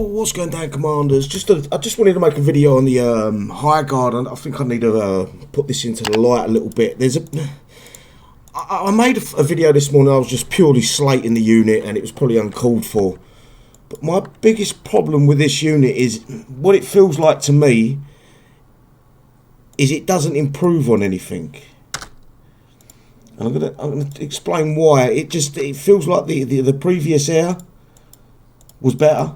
What's going down, commanders? I just wanted to make a video on the high guard, and I think I need to put this into the light a little bit. I made a video this morning. I was just purely slating the unit, and it was probably uncalled for. But my biggest problem with this unit is what it feels like to me is it doesn't improve on anything. And I'm gonna explain why. It feels like the previous air was better.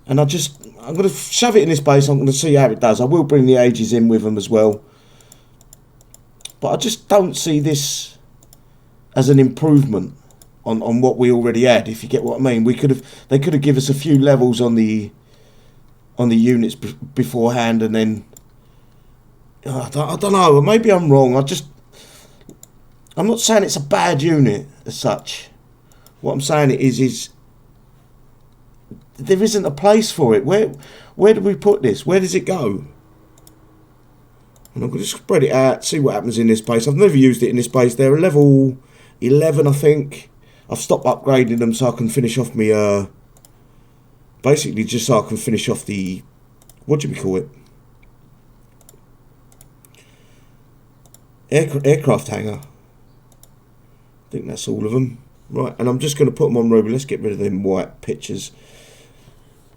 And I'm going to shove it in this base. I'm going to see how it does. I will bring the ages in with them as well. But I just don't see this as an improvement on what we already had, if you get what I mean. They could have given us a few levels on the units beforehand, and then I don't know. Maybe I'm wrong. I'm not saying it's a bad unit as such. What I'm saying is there isn't a place for it. Where do we put this? Where does it go? And I'm going to spread it out, see what happens in this base. I've never used it in this base. They're a level 11, I think. I've stopped upgrading them so I can finish off my... basically just so I can finish off the... what do we call it? Aircraft hangar. I think that's all of them. Right, and I'm just going to put them on Ruby. Let's get rid of them white pictures.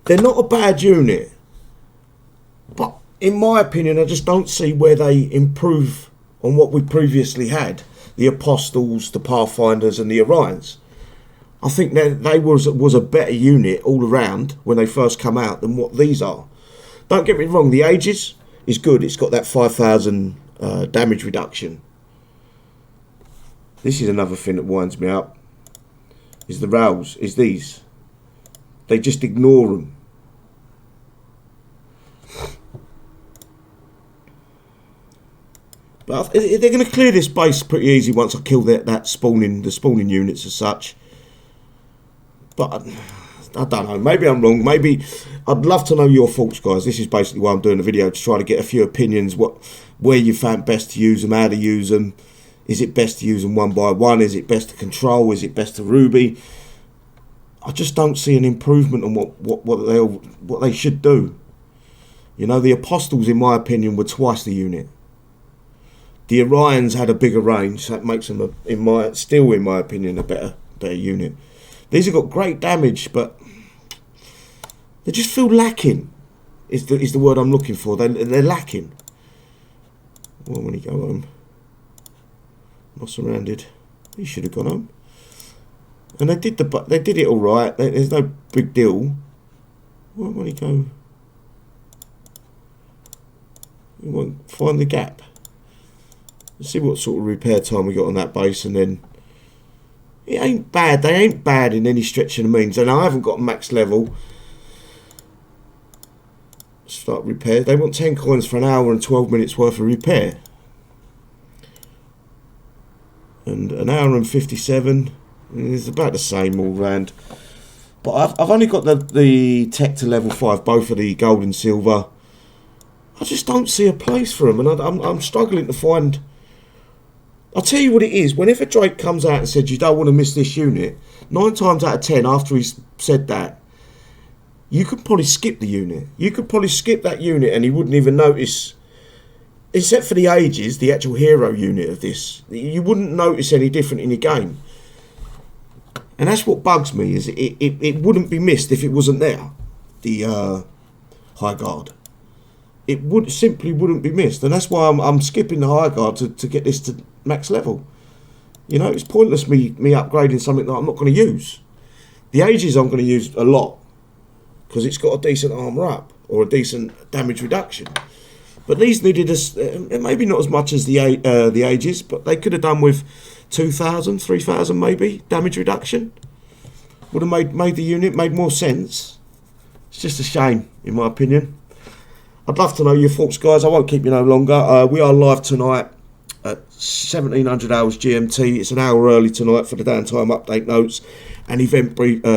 They're not a bad unit, but in my opinion, I just don't see where they improve on what we previously had. The Apostles, the Pathfinders, and the Orions. I think they was a better unit all around when they first come out than what these are. Don't get me wrong, the Aegis is good. It's got that 5,000 damage reduction. This is another thing that winds me up. Is the rails, is these. They just ignore them. But they're going to clear this base pretty easy once I kill the spawning units as such. But I don't know, maybe I'm wrong. Maybe I'd love to know your thoughts, guys. This is basically why I'm doing the video, to try to get a few opinions, where you found best to use them, how to use them. Is it best to use them one by one? Is it best to control? Is it best to Ruby? I just don't see an improvement on what they should do. You know, the Apostles, in my opinion, were twice the unit. The Orions had a bigger range, so that makes them, still in my opinion, a better unit. These have got great damage, but they just feel lacking. Is the word I'm looking for? They're lacking. Well, when you go home. Not surrounded. He should have gone home. And they did it all right. There's no big deal. Where will he go? He won't find the gap. Let's see what sort of repair time we got on that base, and then it ain't bad. They ain't bad in any stretch of the means. And I haven't got max level. Start repair. They want 10 coins for an hour and 12 minutes worth of repair. And an hour and 57 is about the same all round. But I've only got the tech to level 5, both of the gold and silver. I just don't see a place for them, and I'm struggling to find. I'll tell you what it is. Whenever Drake comes out and said you don't want to miss this unit, 9 times out of 10 after he's said that, you could probably skip the unit. You could probably skip that unit and he wouldn't even notice. Except for the Ages, the actual hero unit of this, you wouldn't notice any different in your game. And that's what bugs me, is it wouldn't be missed if it wasn't there, the High Guard. It simply wouldn't be missed, and that's why I'm skipping the High Guard to get this to max level. You know, it's pointless me upgrading something that I'm not going to use. The Ages I'm going to use a lot, because it's got a decent armor up, or a decent damage reduction. But these needed us, maybe not as much as the Ages, but they could have done with 2,000, 3,000 maybe, damage reduction. Would have made the unit, made more sense. It's just a shame, in my opinion. I'd love to know your thoughts, guys. I won't keep you no longer. We are live tonight at 1700 hours GMT. It's an hour early tonight for the downtime update notes and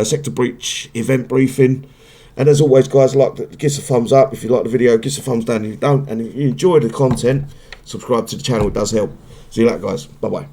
sector breach event briefing. And as always, guys, give us a thumbs up if you like the video, give us a thumbs down if you don't, and if you enjoy the content, subscribe to the channel. It does help. See you later, guys. Bye bye.